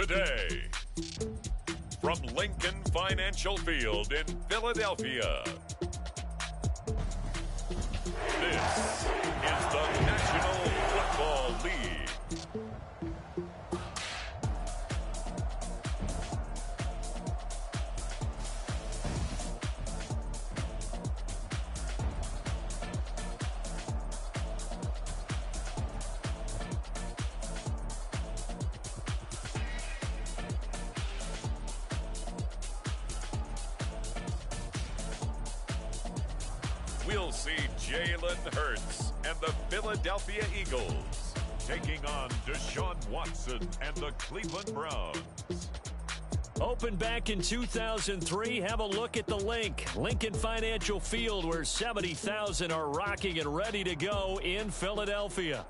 today. From Lincoln Financial Field in Philadelphia, this is the National Football League. We'll see Jalen Hurts and the Philadelphia Eagles taking on Deshaun Watson and the Cleveland Browns. Opened back in 2003, have a look at the Lincoln Financial Field, where 70,000 are rocking and ready to go in Philadelphia.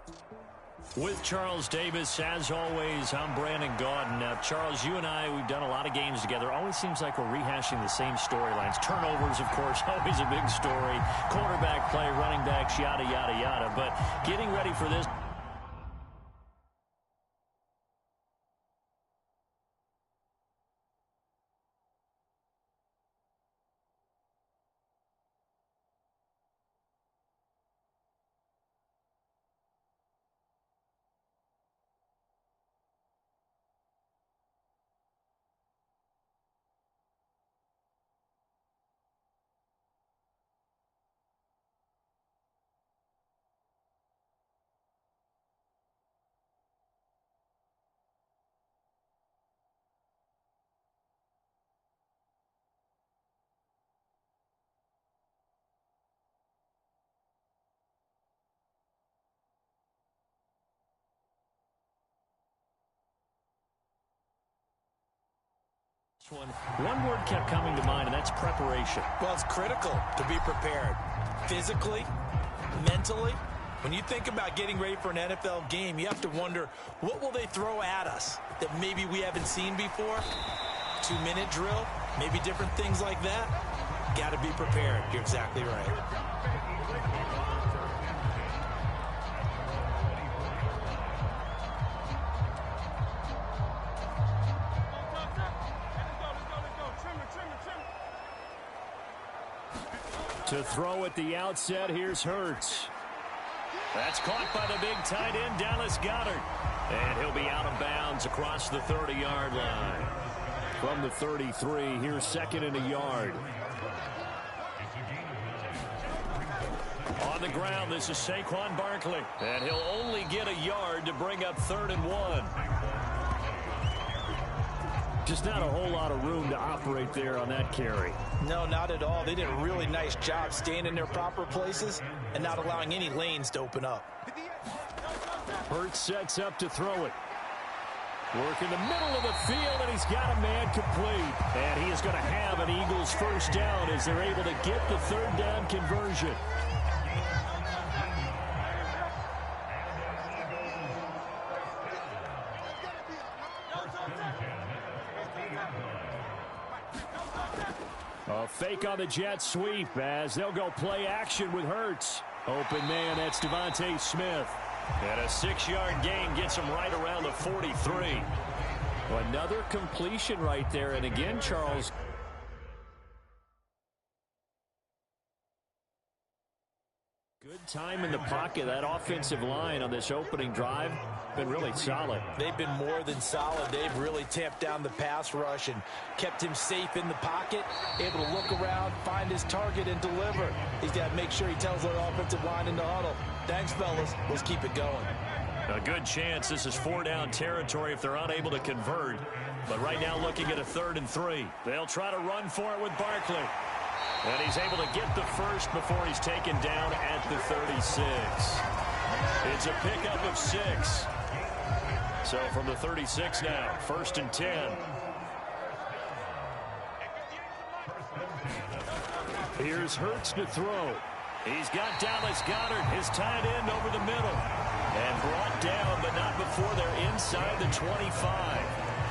With Charles Davis, as always, I'm Brandon Gaudin. Now, Charles, you and I, we've done a lot of games together. Always seems like we're rehashing the same storylines. Turnovers, of course, always a big story. Quarterback play, running backs, yada, yada, yada. But getting ready for this. One word kept coming to mind, and that's preparation. Well, it's critical to be prepared. Physically, mentally. When you think about getting ready for an NFL game, you have to wonder, what will they throw at us that maybe we haven't seen before? 2-minute drill, maybe different things like that. Got to be prepared. You're exactly right. To throw at the outset, here's Hurts. That's caught by the big tight end, Dallas Goedert. And he'll be out of bounds across the 30-yard line. From the 33, here's second and a yard. On the ground, this is Saquon Barkley. And he'll only get a yard to bring up 3rd and 1. Just not a whole lot of room to operate there on that carry. No, not at all. They did a really nice job staying in their proper places and not allowing any lanes to open up. Hurts sets up to throw it. Work in the middle of the field, and he's got a man complete. And he is going to have an Eagles first down as they're able to get the 3rd down conversion. A fake on the jet sweep as they'll go play action with Hurts. Open man, that's Devontae Smith. And a 6-yard gain gets him right around the 43. Another completion right there. And again, Charles, good time in the pocket. That offensive line on this opening drive been really solid. They've been more than solid. They've really tamped down the pass rush and kept him safe in the pocket, able to look around, find his target, and deliver. He's got to make sure he tells that offensive line in the huddle, thanks, fellas. Let's keep it going. A good chance this is 4-down territory if they're unable to convert. But right now looking at a 3rd and 3. They'll try to run for it with Barkley. And he's able to get the first before he's taken down at the 36. It's a pickup of 6. So from the 36 now, 1st and 10. Here's Hurts to throw. He's got Dallas Goedert, his tight end, over the middle. And brought down, but not before they're inside the 25.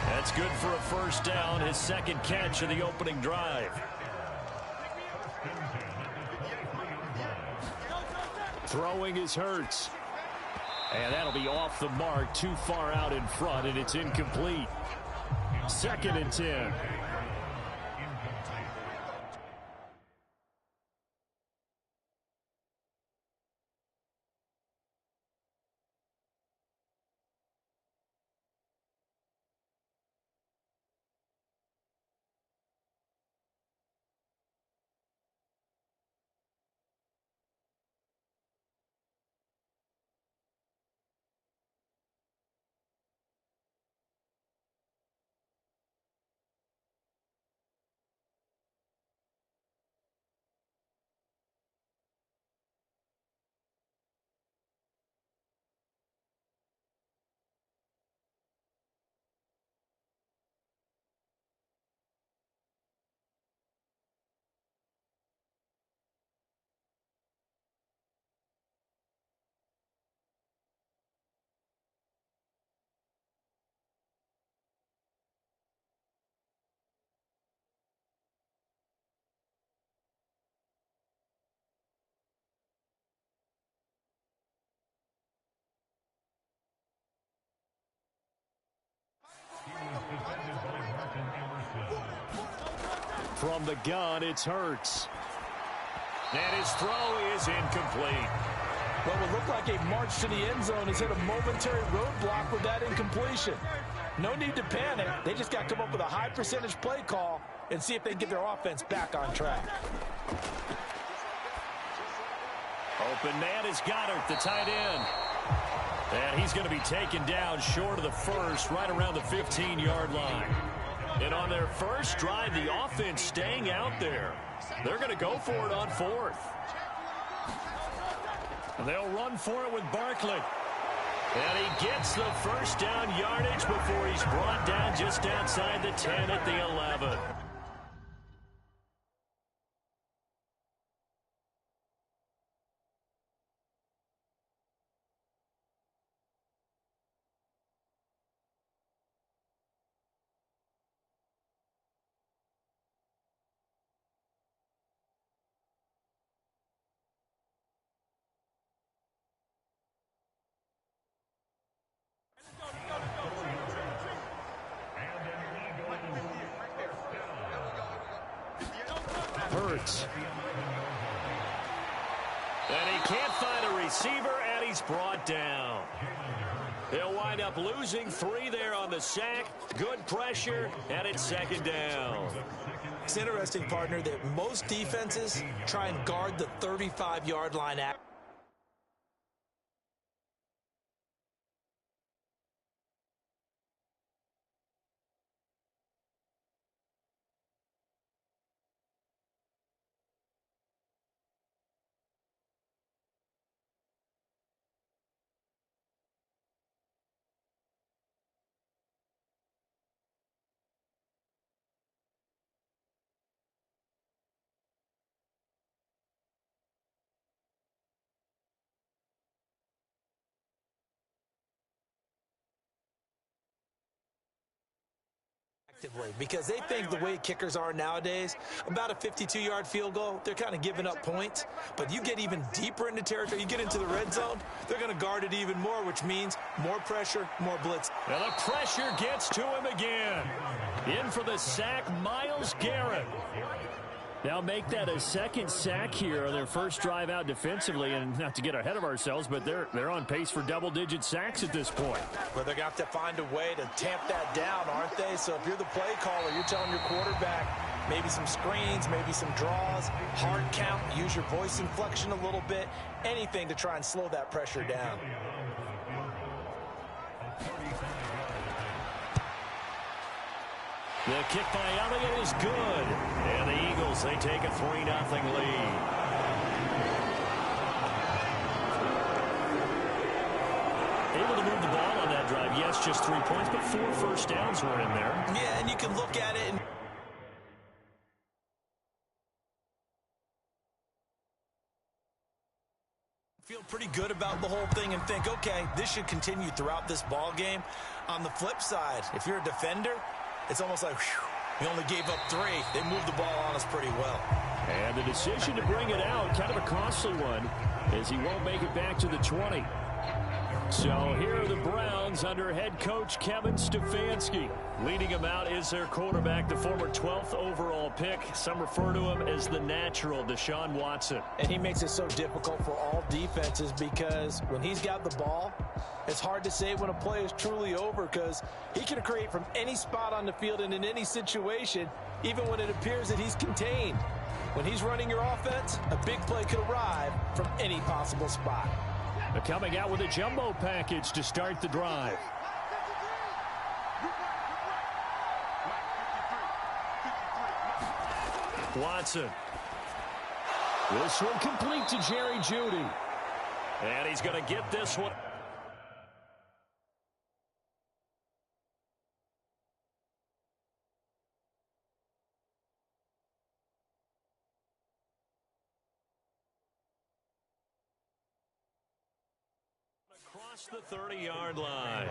That's good for a first down, his 2nd catch of the opening drive. Throwing is Hurts. And that'll be off the mark, too far out in front, and it's incomplete. 2nd and 10. From the gun, it's Hurts. And his throw is incomplete. What would look like a march to the end zone has hit a momentary roadblock with that incompletion. No need to panic. They just got to come up with a high percentage play call and see if they can get their offense back on track. Open man is Goddard, the tight end. And he's going to be taken down short of the first, right around the 15-yard line. And on their first drive, the offense staying out there. They're going to go for it on 4th. And they'll run for it with Barkley. And he gets the first down yardage before he's brought down just outside the 10 at the 11. Hurts. And he can't find a receiver, and he's brought down. He'll wind up losing 3 there on the sack. Good pressure, and it's 2nd down. It's interesting, partner, that most defenses try and guard the 35-yard line. Because they think the way kickers are nowadays, about a 52-yard field goal, they're kind of giving up points. But you get even deeper into territory, you get into the red zone, they're going to guard it even more, which means more pressure, more blitz. And the pressure gets to him again. In for the sack, Myles Garrett. Now make that a 2nd sack here on their first drive out defensively, and not to get ahead of ourselves, but they're on pace for double-digit sacks at this point. Well, they're going to have to find a way to tamp that down, aren't they? So if you're the play caller, you're telling your quarterback maybe some screens, maybe some draws, hard count, use your voice inflection a little bit, anything to try and slow that pressure down. The kick by Elliott is good. And the Eagles, they take a 3-0 lead. Able to move the ball on that drive. Yes, just 3 points, but 4 first downs were in there. Yeah, and you can look at it and feel pretty good about the whole thing and think, okay, this should continue throughout this ball game. On the flip side, if you're a defender, it's almost like, whew, we only gave up 3. They moved the ball on us pretty well. And the decision to bring it out, kind of a costly one, as he won't make it back to the 20. So here are the Browns under head coach Kevin Stefanski. Leading them out is their quarterback, the former 12th overall pick. Some refer to him as the natural, Deshaun Watson. And he makes it so difficult for all defenses because when he's got the ball, it's hard to say when a play is truly over because he can create from any spot on the field and in any situation, even when it appears that he's contained. When he's running your offense, a big play could arrive from any possible spot. They're coming out with a jumbo package to start the drive. Watson. This one complete to Jerry Jeudy. And he's going to get this one. Across the 30-yard line.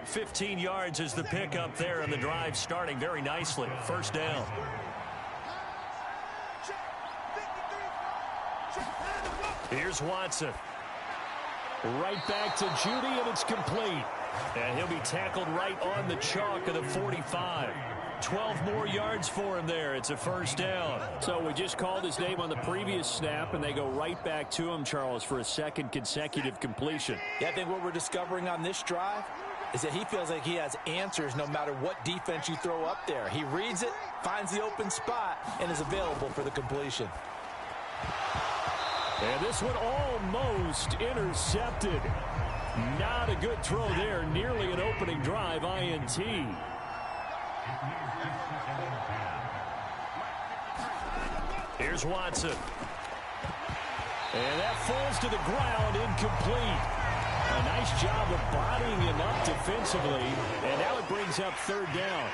15 yards is the pickup there, and the drive starting very nicely. First down. Here's Watson. Right back to Jeudy, and it's complete. And he'll be tackled right on the chalk of the 45. 12 more yards for him there. It's a first down. So we just called his name on the previous snap, and they go right back to him, Charles, for a second consecutive completion. Yeah, I think what we're discovering on this drive is that he feels like he has answers no matter what defense you throw up there. He reads it, finds the open spot, and is available for the completion. And this one almost intercepted. Not a good throw there. Nearly an opening drive, INT. Here's Watson. And that falls to the ground, incomplete. A nice job of bodying him up defensively. And now it brings up third down.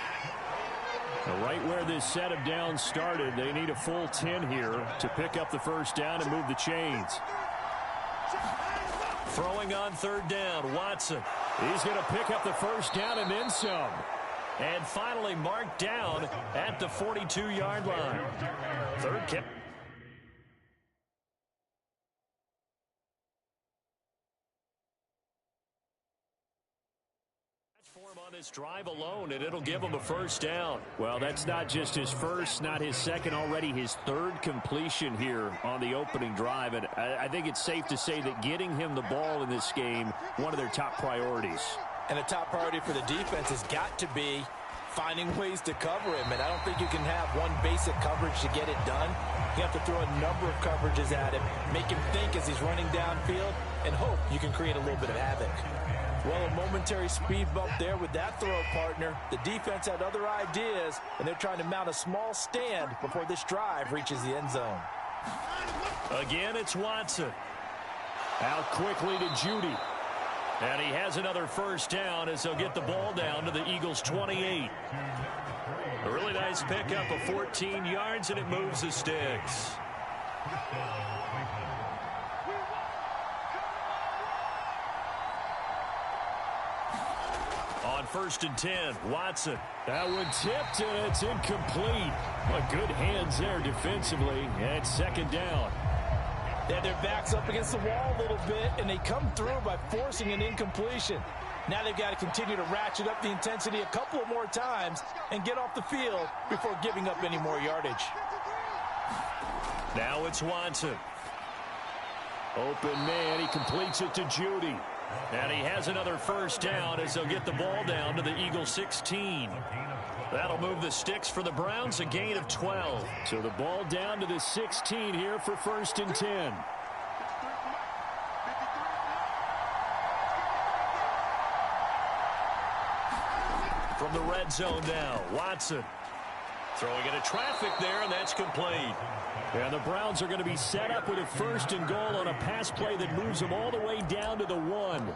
Right where this set of downs started, they need a full 10 here to pick up the first down and move the chains. Throwing on third down, Watson. He's going to pick up the first down and then some. And finally marked down at the 42-yard line. Third kick. For him on this drive alone, and it'll give him a first down. Well, that's not just his first, not his second, already his third completion here on the opening drive. And I think it's safe to say that getting him the ball in this game, one of their top priorities. And a top priority for the defense has got to be finding ways to cover him. And I don't think you can have one basic coverage to get it done. You have to throw a number of coverages at him, make him think as he's running downfield, and hope you can create a little bit of havoc. Well, a momentary speed bump there with that throw, partner. The defense had other ideas, and they're trying to mount a small stand before this drive reaches the end zone. Again, it's Watson. Out quickly to Jeudy. And he has another first down as they'll get the ball down to the Eagles' 28. A really nice pickup of 14 yards, and it moves the sticks. On first and 10, Watson. That one tipped, and it's incomplete. But good hands there defensively, and second down. They had their backs up against the wall a little bit, and they come through by forcing an incompletion. Now they've got to continue to ratchet up the intensity a couple of more times and get off the field before giving up any more yardage. Now it's Watson. Open man, he completes it to Jeudy. And he has another first down as they'll get the ball down to the Eagles' 16. That'll move the sticks for the Browns, a gain of 12. So the ball down to the 16 here for first and 10. From the red zone now, Watson. Throwing into traffic there, and that's complete. And the Browns are going to be set up with a first and goal on a pass play that moves them all the way down to the 1.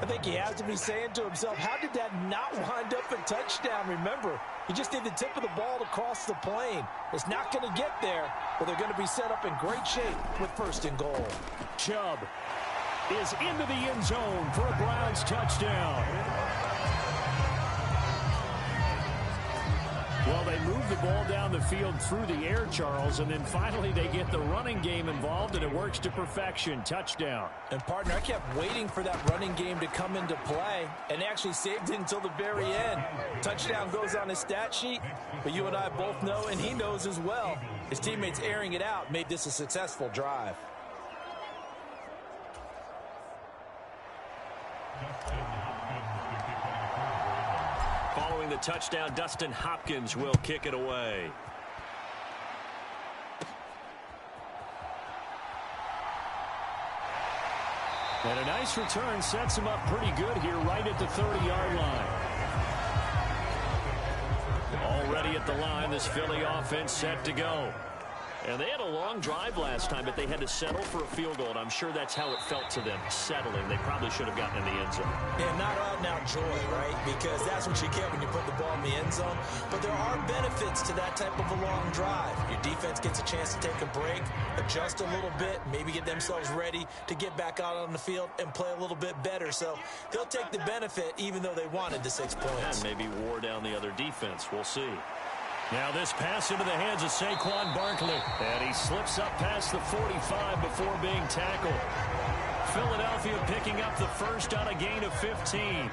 I think he has to be saying to himself, how did that not wind up a touchdown? Remember, you just need the tip of the ball to cross the plane. It's not going to get there, but they're going to be set up in great shape with first and goal. Chubb is into the end zone for a Browns touchdown. Well, they move the ball down the field through the air, Charles, and then finally they get the running game involved, and it works to perfection. Touchdown. And, partner, I kept waiting for that running game to come into play and actually saved it until the very end. Touchdown goes on his stat sheet, but you and I both know, and he knows as well, his teammates airing it out made this a successful drive. Following the touchdown, Dustin Hopkins will kick it away. And a nice return sets him up pretty good here right at the 30-yard line. Already at the line, this Philly offense set to go. And they had a long drive last time, but they had to settle for a field goal, and I'm sure that's how it felt to them, settling. They probably should have gotten in the end zone. Yeah, not out and out joy, right? Because that's what you get when you put the ball in the end zone. But there are benefits to that type of a long drive. Your defense gets a chance to take a break, adjust a little bit, maybe get themselves ready to get back out on the field and play a little bit better. So they'll take the benefit even though they wanted the 6 points. And maybe wore down the other defense. We'll see. Now this pass into the hands of Saquon Barkley. And he slips up past the 45 before being tackled. Philadelphia picking up the first on a gain of 15.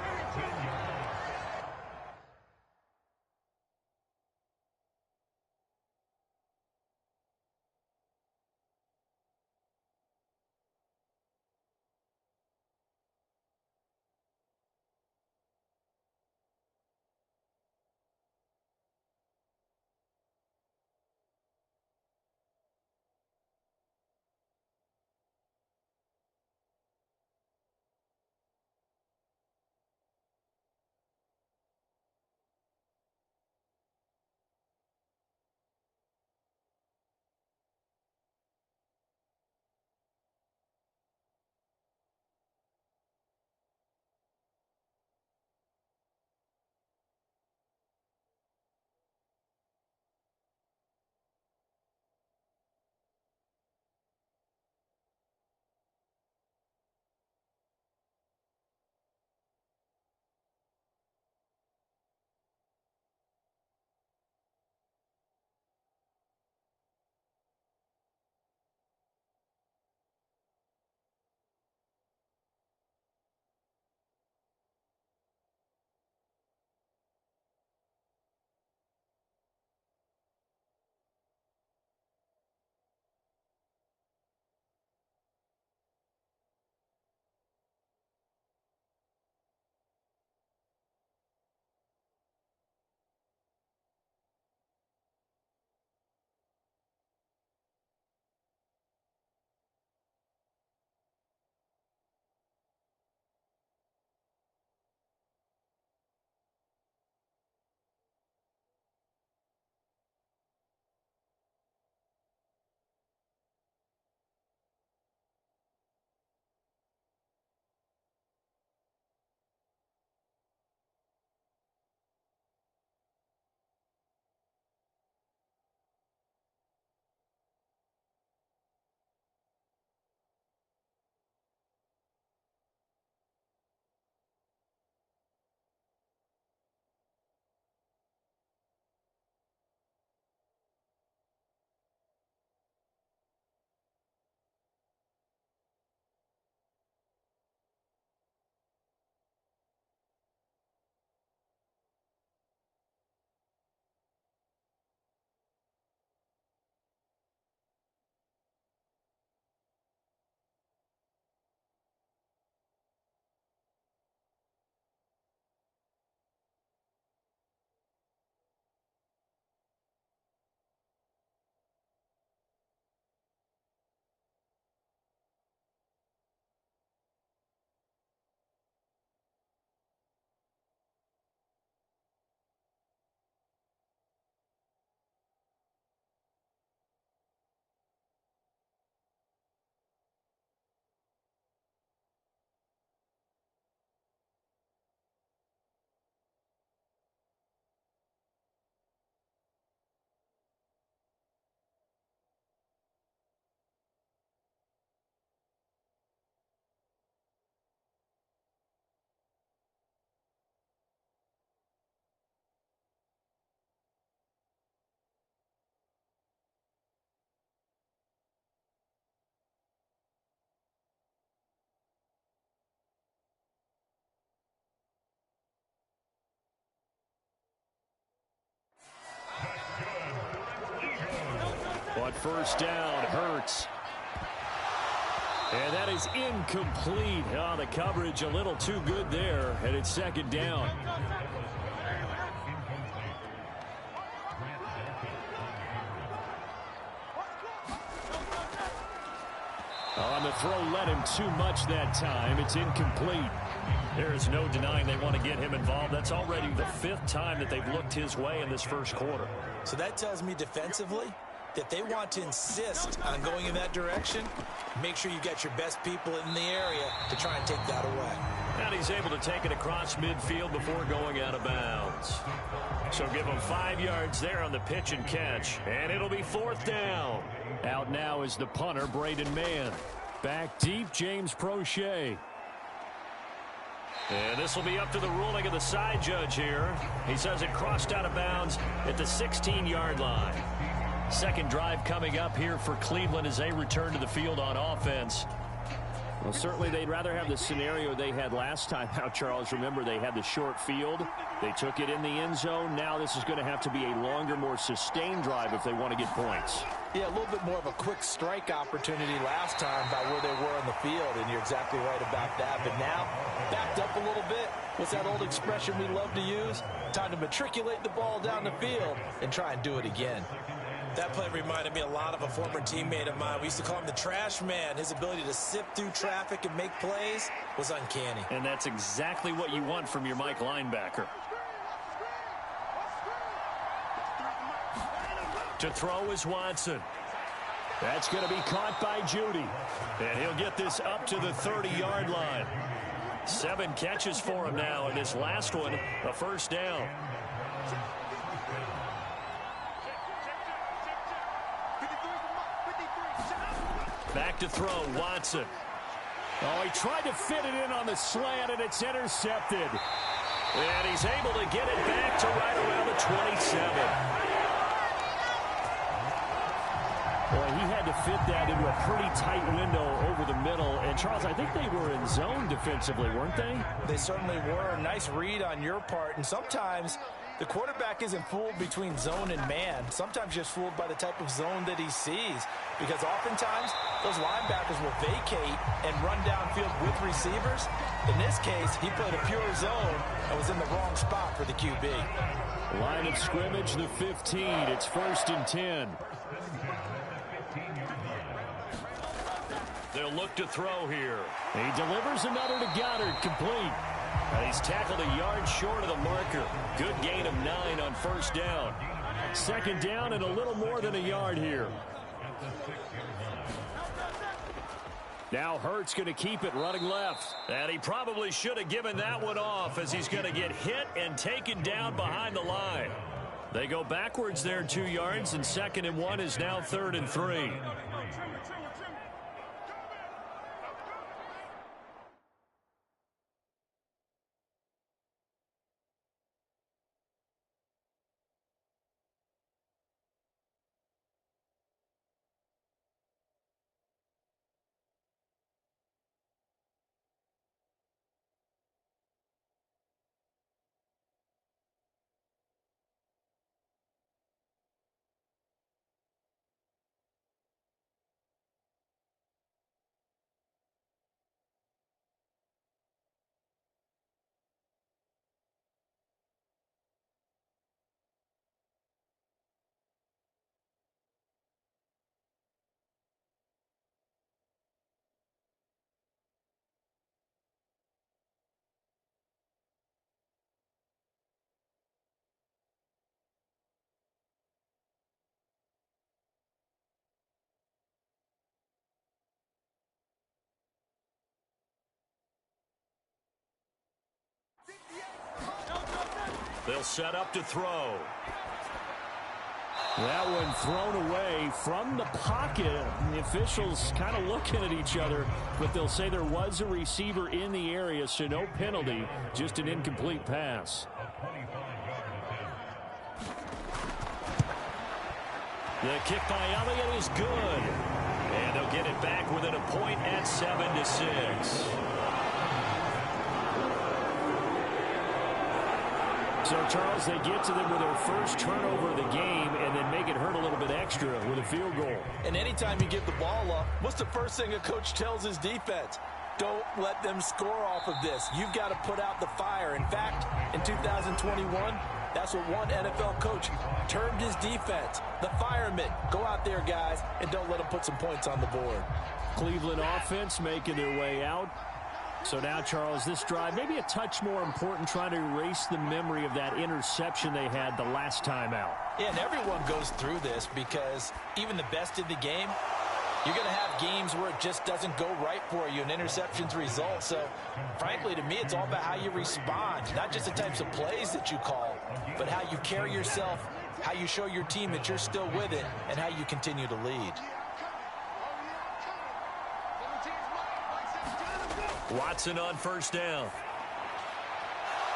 On first down, Hurts. And that is incomplete. Oh, the coverage a little too good there, and it's second down. On the throw, led him too much that time. It's incomplete. There is no denying they want to get him involved. That's already the 5th time that they've looked his way in this first quarter. So that tells me defensively that they want to insist on going in that direction. Make sure you get your best people in the area to try and take that away. And he's able to take it across midfield before going out of bounds. So give him 5 yards there on the pitch and catch. And it'll be 4th down. Out now is the punter, Braden Mann. Back deep, James Prochet. And this will be up to the ruling of the side judge here. He says it crossed out of bounds at the 16-yard line. Second drive coming up here for Cleveland as they return to the field on offense. Well, certainly they'd rather have the scenario they had last time out, Charles. Remember, they had the short field. They took it in the end zone. Now this is going to have to be a longer, more sustained drive if they want to get points. Yeah, a little bit more of a quick strike opportunity last time by where they were on the field, and you're exactly right about that. But now, backed up a little bit. What's that old expression we love to use? Time to matriculate the ball down the field and try and do it again. That play reminded me a lot of a former teammate of mine. We used to call him the trash man. His ability to sift through traffic and make plays was uncanny. And that's exactly what you want from your Mike linebacker. To throw is Watson. That's going to be caught by Judy. And he'll get this up to the 30-yard line. 7 catches for him now, and this last one, a first down. Back to throw, Watson. Oh, he tried to fit it in on the slant, and it's intercepted. And he's able to get it back to right around the 27. Boy, he had to fit that into a pretty tight window over the middle. And, Charles, I think they were in zone defensively, weren't they? They certainly were. Nice read on your part. And sometimes the quarterback isn't fooled between zone and man. Sometimes just fooled by the type of zone that he sees. Because oftentimes, those linebackers will vacate and run downfield with receivers. In this case, he played a pure zone and was in the wrong spot for the QB. Line of scrimmage, the 15. It's 1st and 10. They'll look to throw here. He delivers another to Goddard, complete. And he's tackled a yard short of the marker. Good gain of 9 on first down. Second down and a little more than a yard here. Now Hurts going to keep it running left. And he probably should have given that one off as he's going to get hit and taken down behind the line. They go backwards there 2 yards, and 2nd and 1 is now 3rd and 3. They'll set up to throw. That one thrown away from the pocket. The officials kind of looking at each other, but they'll say there was a receiver in the area, so no penalty, just an incomplete pass. The kick by Elliott is good. And they'll get it back within a point at 7-6. So, Charles, they get to them with their first turnover of the game, and and make it hurt a little bit extra with a field goal. And anytime you give the ball up, what's the first thing a coach tells his defense? Don't let them score off of this. You've got to put out the fire. In fact, in 2021, that's what one NFL coach termed his defense. The firemen. Go out there, guys, and don't let them put some points on the board. Cleveland offense making their way out. So now, Charles, this drive maybe a touch more important, trying to erase the memory of that interception they had the last time out. Yeah, and everyone goes through this because even the best in the game, you're going to have games where it just doesn't go right for you, and interceptions result. So, frankly, to me, it's all about how you respond, not just the types of plays that you call, but how you carry yourself, how you show your team that you're still with it, and how you continue to lead. Watson on first down.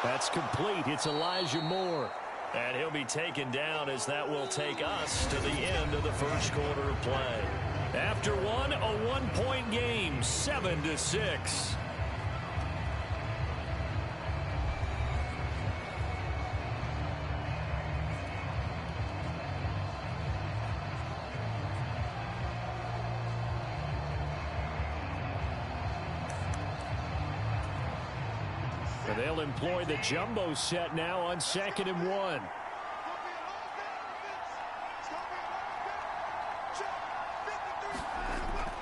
That's complete. It's Elijah Moore. And he'll be taken down as that will take us to the end of the first quarter of play. After one, a one-point game, 7-6. And they'll employ the jumbo set now on 2nd and 1.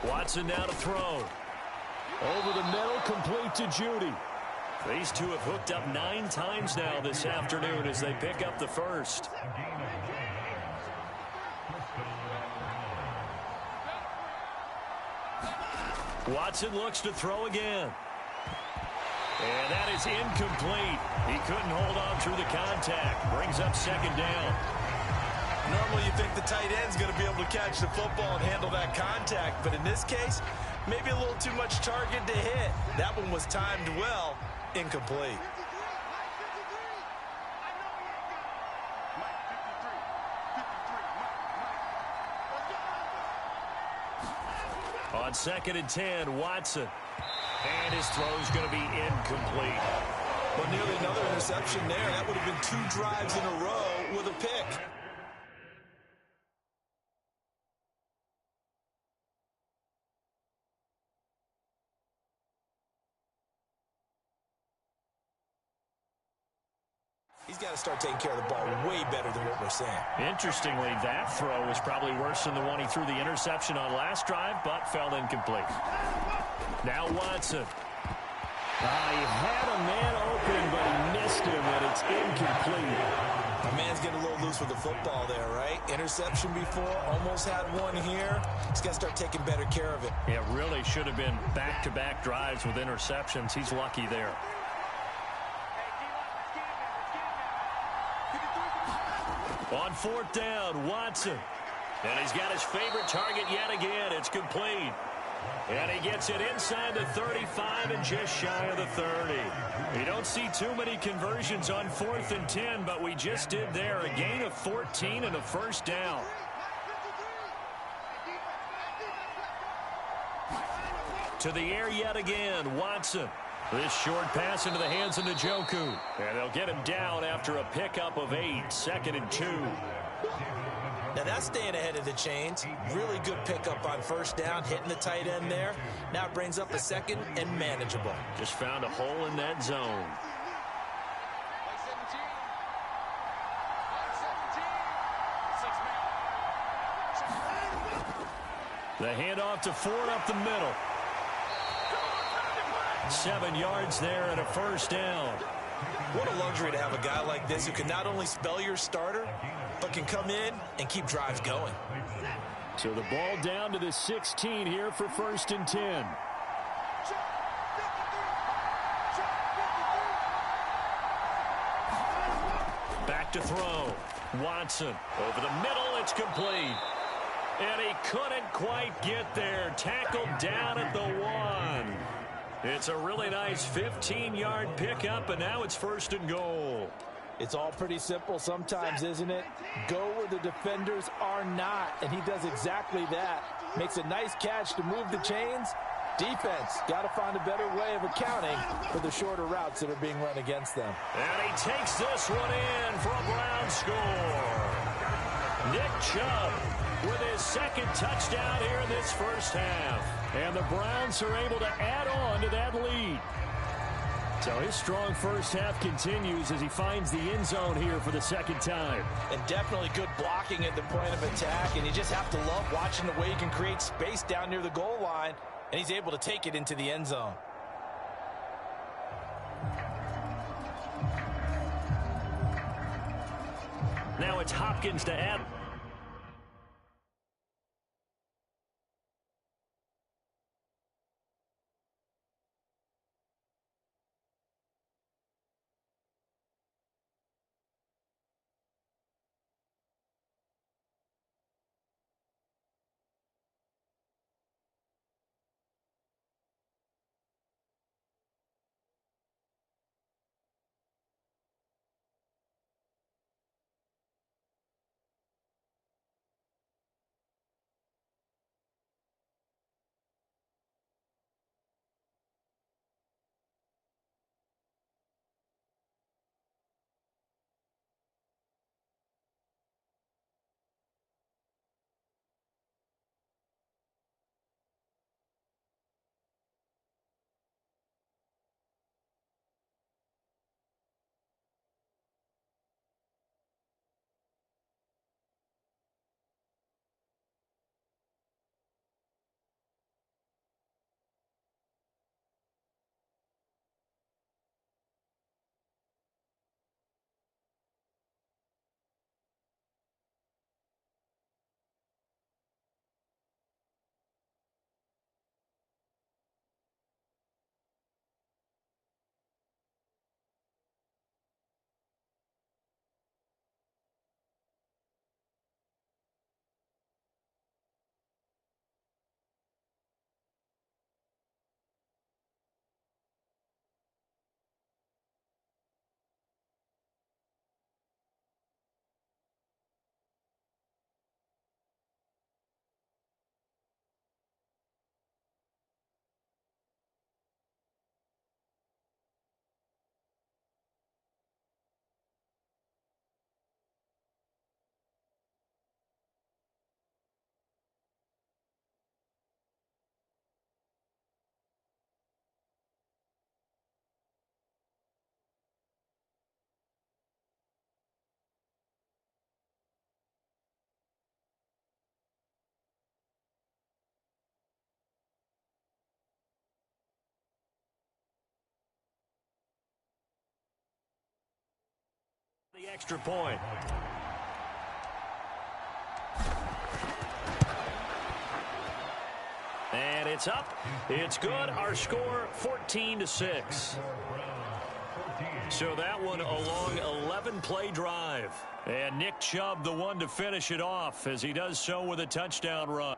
Watson now to throw. Over the middle, complete to Judy. These two have hooked up 9 times now this afternoon as they pick up the first. Watson looks to throw again. And that is incomplete. He couldn't hold on through the contact. Brings up 2nd down. Normally you think the tight end's going to be able to catch the football and handle that contact, but in this case, maybe a little too much target to hit. That one was timed well, incomplete. On 2nd and 10, Watson. And his throw's going to be incomplete. Well, nearly another interception there. That would have been 2 drives in a row with a pick. He's got to start taking care of the ball way better than what we're seeing. Interestingly, that throw was probably worse than the one he threw the interception on last drive, but fell incomplete. Now Watson. He had a man open, but he missed him, and it's incomplete. The man's getting a little loose with the football there, right? Interception before, almost had one here. He's got to start taking better care of it. It really should have been back-to-back drives with interceptions. He's lucky there. On 4th down, Watson. And he's got his favorite target yet again. It's complete. And he gets it inside the 35 and just shy of the 30. You don't see too many conversions on 4th and 10, but we just did there. A gain of 14 and a first down. To the air yet again, Watson. This short pass into the hands of Njoku. And they'll get him down after a pickup of 8. 2nd and 2. Now that's staying ahead of the chains. Really good pickup on first down, hitting the tight end there. Now it brings up a 2nd and manageable. Just found a hole in that zone. The handoff to Ford up the middle. 7 yards there and a first down. What a luxury to have a guy like this who can not only spell your starter, but can come in and keep drives going. So the ball down to the 16 here for 1st and 10. Back to throw. Watson over the middle. It's complete. And he couldn't quite get there. Tackled down at the 1. It's a really nice 15-yard pickup, and now it's 1st and goal. It's all pretty simple sometimes, isn't it? Go where the defenders are not, and he does exactly that. Makes a nice catch to move the chains. Defense got to find a better way of accounting for the shorter routes that are being run against them. And he takes this one in for a Brown score. Nick Nick Chubb with his second touchdown here in this first half. And the Browns are able to add on to that lead. So his strong first half continues as he finds the end zone here for the second time. And definitely good blocking at the point of attack. And you just have to love watching the way he can create space down near the goal line. And he's able to take it into the end zone. Now it's Hopkins to add. The extra point. And it's up. It's good. Our score 14-6. So that one a long 11-play drive. And Nick Chubb the one to finish it off as he does so with a touchdown run.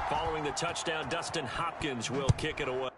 Following the touchdown, Dustin Hopkins will kick it away.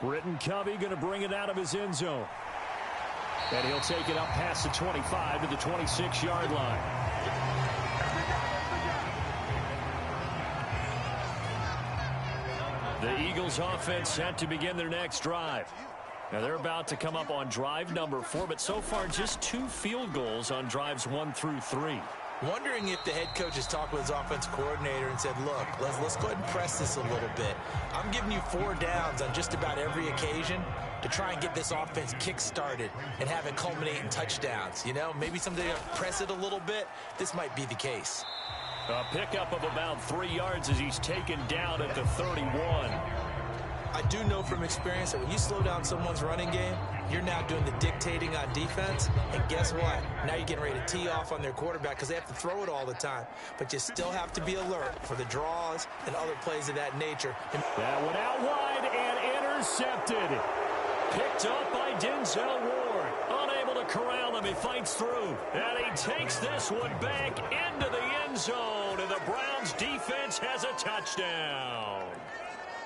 Britton Covey going to bring it out of his end zone. And he'll take it up past the 25 to the 26-yard line. The Eagles offense set to begin their next drive. Now they're about to come up on drive number 4, but so far just 2 field goals on drives 1 through 3. Wondering if the head coach has talked with his offense coordinator and said, look, let's go ahead and press this a little bit. I'm giving you 4 downs on just about every occasion to try and get this offense kick-started and have it culminate in touchdowns. You know, maybe someday press it a little bit. This might be the case. A pickup of about 3 yards as he's taken down at the 31. I do know from experience that when you slow down someone's running game, you're now doing the dictating on defense. And guess what? Now you're getting ready to tee off on their quarterback because they have to throw it all the time. But you still have to be alert for the draws and other plays of that nature. That went out wide and intercepted. Picked up by Denzel Ward. Unable to corral him. He fights through. And he takes this one back into the end zone. And the Browns defense has a touchdown.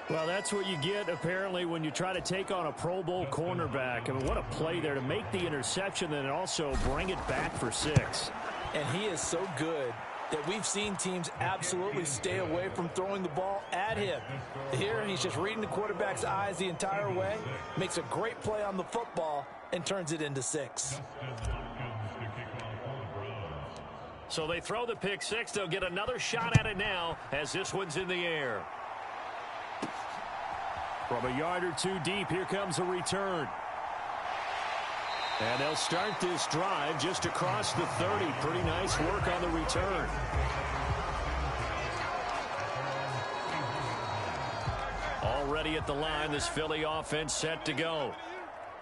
Well, that's what you get, apparently, when you try to take on a Pro Bowl cornerback. I mean, what a play there to make the interception and also bring it back for 6. And he is so good that we've seen teams absolutely stay away from throwing the ball at him. Here, he's just reading the quarterback's eyes the entire way, makes a great play on the football, and turns it into 6. So they throw the pick 6. They'll get another shot at it now as this one's in the air. From a yard or 2 deep, here comes a return. And they'll start this drive just across the 30. Pretty nice work on the return. Already at the line, this Philly offense set to go.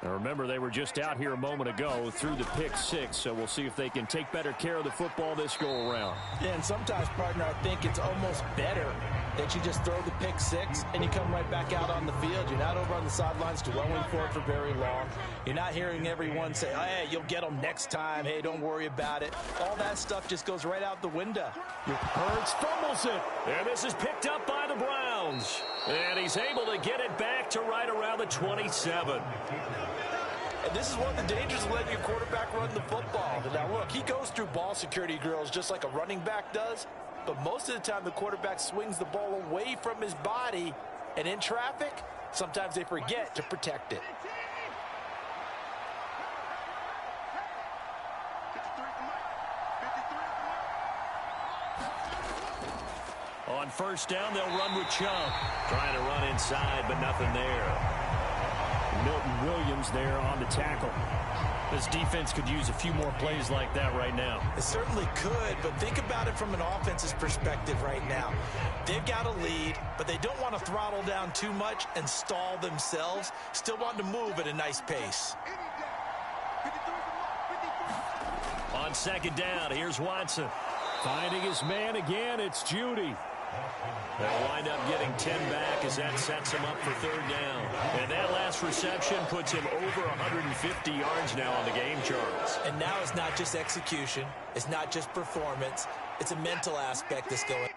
Now remember, they were just out here a moment ago through the pick 6, so we'll see if they can take better care of the football this go-around. Yeah, and sometimes, partner, I think it's almost better that you just throw the pick 6 and you come right back out on the field. You're not over on the sidelines dwelling for it for very long. You're not hearing everyone say, oh, hey, you'll get them next time. Hey, don't worry about it. All that stuff just goes right out the window. Hurts fumbles it. And this is picked up by the Browns. And he's able to get it back to right around the 27. And this is one of the dangers of letting your quarterback run the football. Now, look, he goes through ball security drills just like a running back does. But most of the time, the quarterback swings the ball away from his body. And in traffic, sometimes they forget to protect it. On first down, they'll run with Chubb. Trying to run inside, but nothing there. Milton Williams there on the tackle. This defense could use a few more plays like that right now. It certainly could, but think about it from an offense's perspective right now. They've got a lead, but they don't want to throttle down too much and stall themselves. Still want to move at a nice pace. On second down, here's Watson. Finding his man again, it's Judy. They'll wind up getting 10 back as that sets him up for third down. And that last reception puts him over 150 yards now on the game, Charles. And now it's not just execution. It's not just performance. It's a mental aspect that's going on.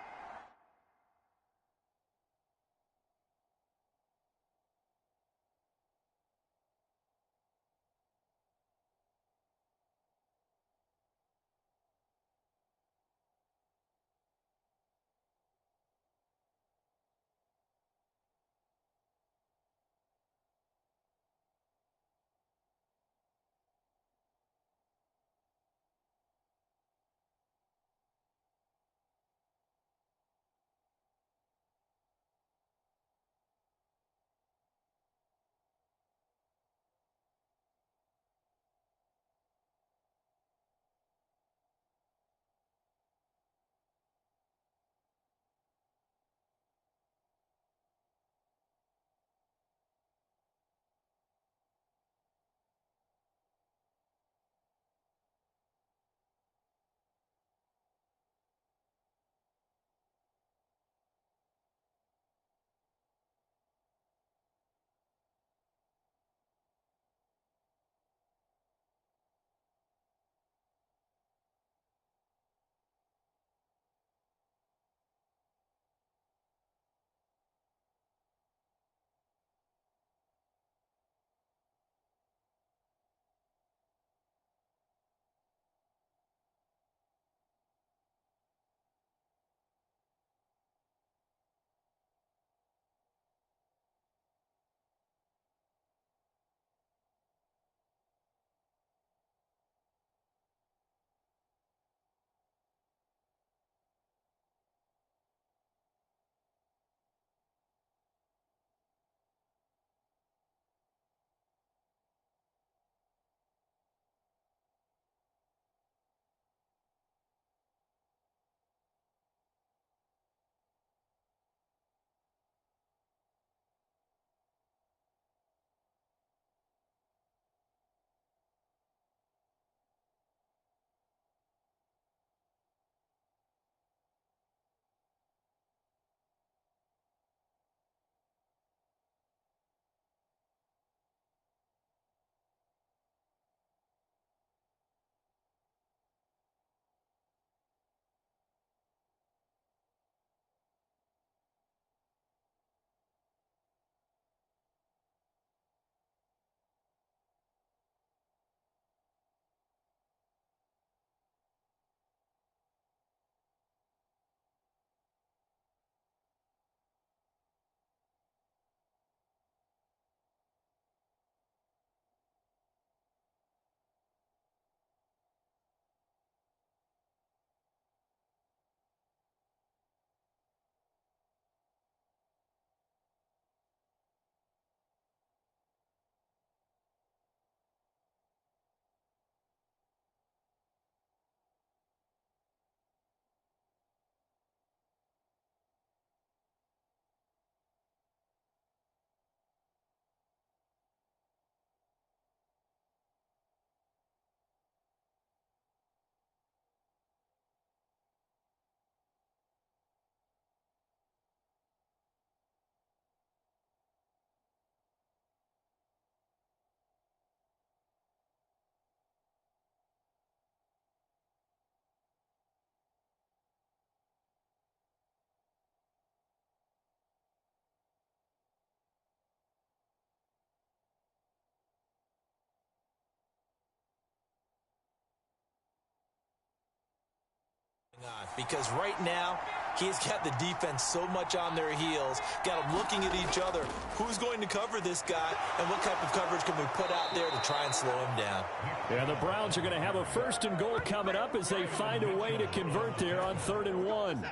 because right now he's got the defense so much on their heels, got them looking at each other. Who's going to cover this guy, and what type of coverage can we put out there to try and slow him down? Yeah, the Browns are going to have a 1st and goal coming up as they find a way to convert there on 3rd and 1.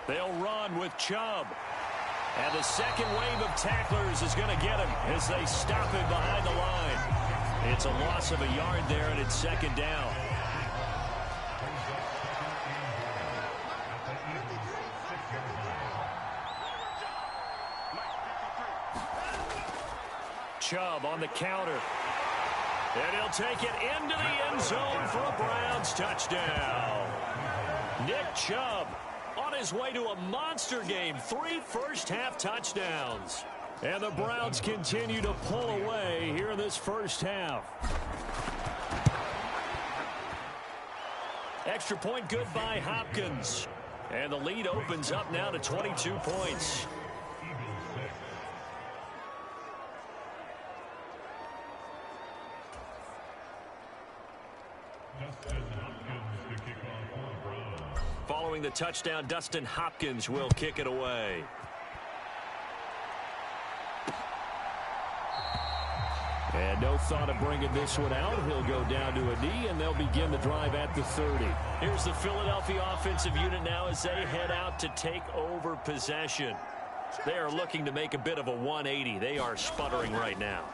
They'll run with Chubb. And the second wave of tacklers is going to get him as they stop him behind the line. It's a loss of a yard there, and it's 2nd down. Chubb on the counter. And he'll take it into the end zone for a Browns touchdown. Nick Chubb on his way to a monster game. 3 first-half touchdowns. And the Browns continue to pull away here in this first half. Extra point good by Hopkins. And the lead opens up now to 22 points. Following the touchdown, Dustin Hopkins will kick it away. And no thought of bringing this one out. He'll go down to a knee, and they'll begin the drive at the 30. Here's the Philadelphia offensive unit now as they head out to take over possession. They are looking to make a bit of a 180. They are sputtering right now.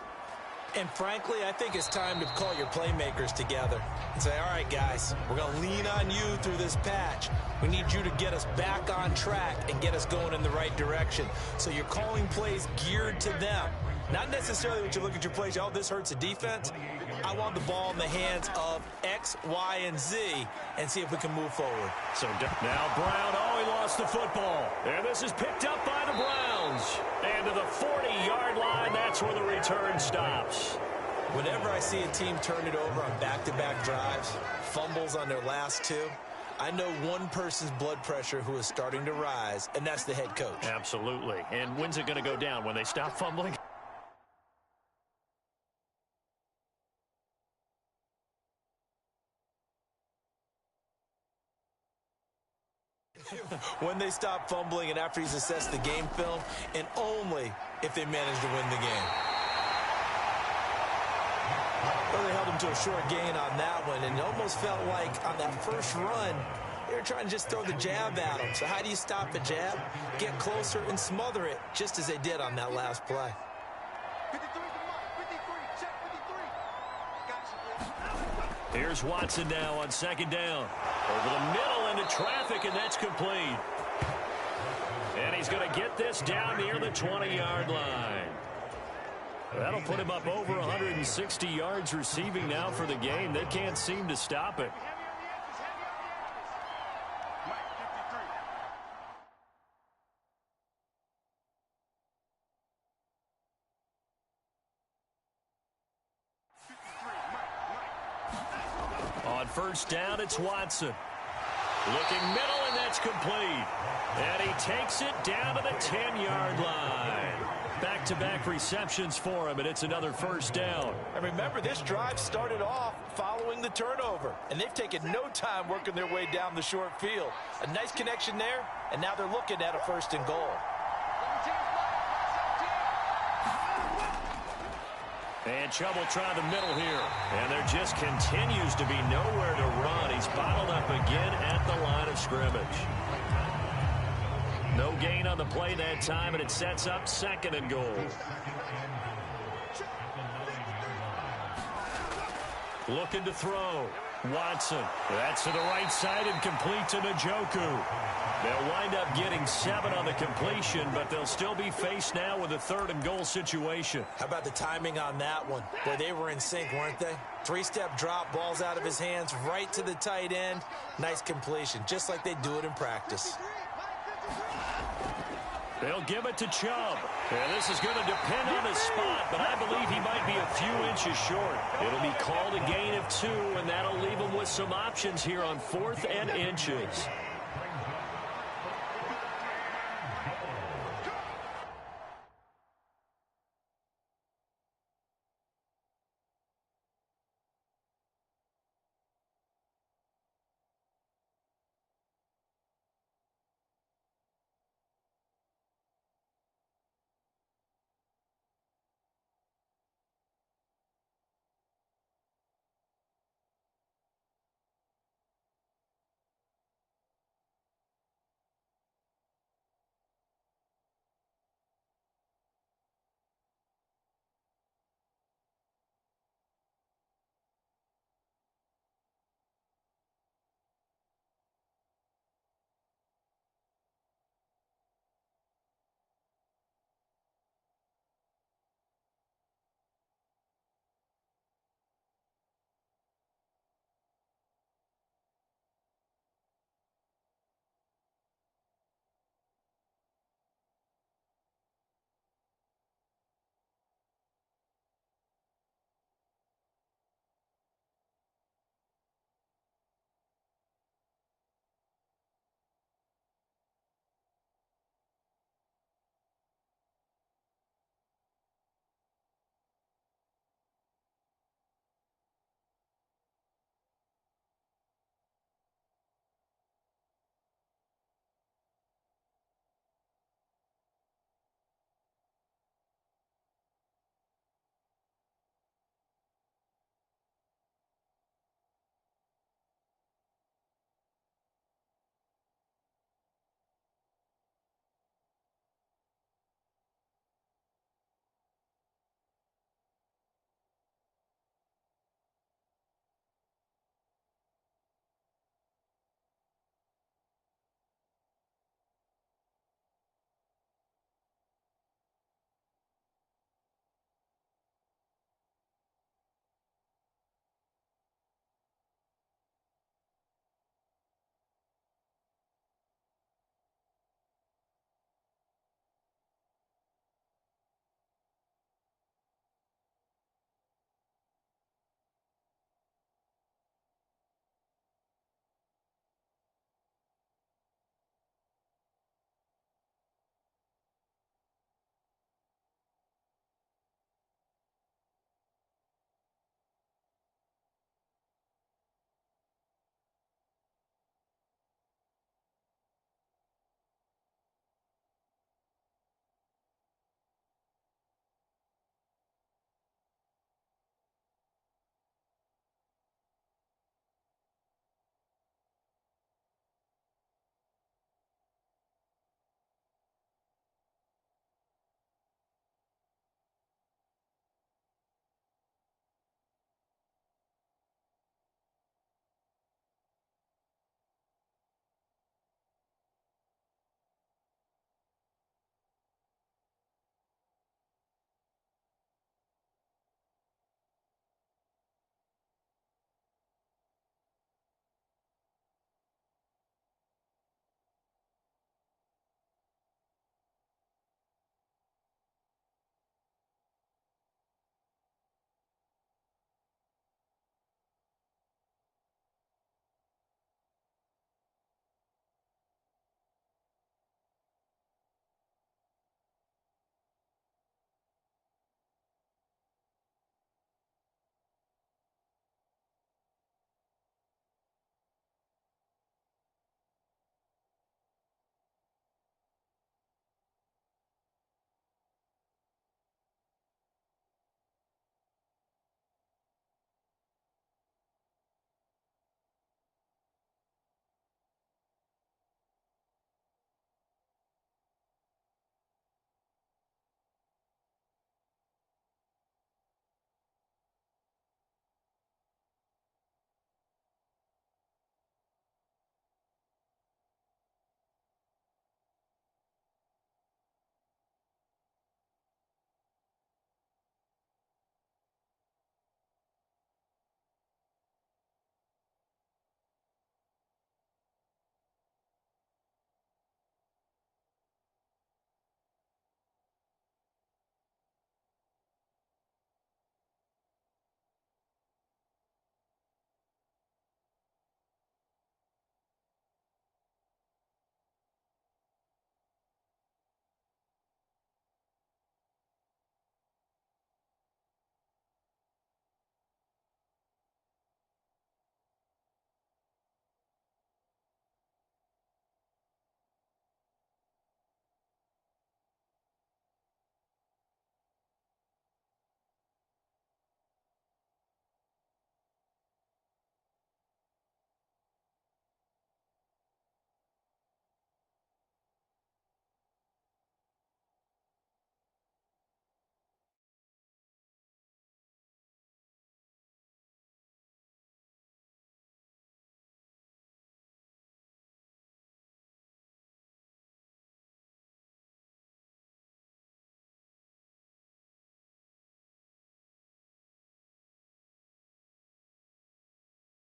And frankly, I think it's time to call your playmakers together and say, all right, guys, we're going to lean on you through this patch. We need you to get us back on track and get us going in the right direction. So you're calling plays geared to them. Not necessarily when you look at your plays, oh, this hurts the defense. I want the ball in the hands of X, Y, and Z and see if we can move forward. So now Brown, he lost the football. And this is picked up by the Browns. And to the 40-yard line, that's where the return stops. Whenever I see a team turn it over on back-to-back drives, fumbles on their last 2, I know one person's blood pressure who is starting to rise, and that's the head coach. Absolutely. And when's it going to go down? When they stop fumbling? When they stop fumbling and after he's assessed the game film, and only if they manage to win the game. Well, they held him to a short gain on that one, and it almost felt like on that first run, they were trying to just throw the jab at him. So how do you stop a jab? Get closer and smother it, just as they did on that last play. Here's Watson now on 2nd down. Over the middle into traffic, and that's complete. And he's going to get this down near the 20-yard line. That'll put him up over 160 yards receiving now for the game. They can't seem to stop it. On 1st down, it's Watson. Looking middle, and that's complete. And he takes it down to the 10-yard line. Back-to-back receptions for him, and it's another 1st down. And remember, this drive started off following the turnover, and they've taken no time working their way down the short field. A nice connection there, and now they're looking at a 1st and goal. And Chubb will try the middle here. And there just continues to be nowhere to run. He's bottled up again at the line of scrimmage. No gain on the play that time, and it sets up 2nd and goal. Looking to throw. Watson. That's to the right side and complete to Njoku. They'll wind up getting 7 on the completion, but they'll still be faced now with a 3rd and goal situation. How about the timing on that one? Boy, they were in sync, weren't they? 3-step drop, balls out of his hands, right to the tight end. Nice completion, just like they do it in practice. They'll give it to Chubb. And this is going to depend on his spot, but I believe he might be a few inches short. It'll be called a gain of 2, and that'll leave him with some options here on 4th and inches.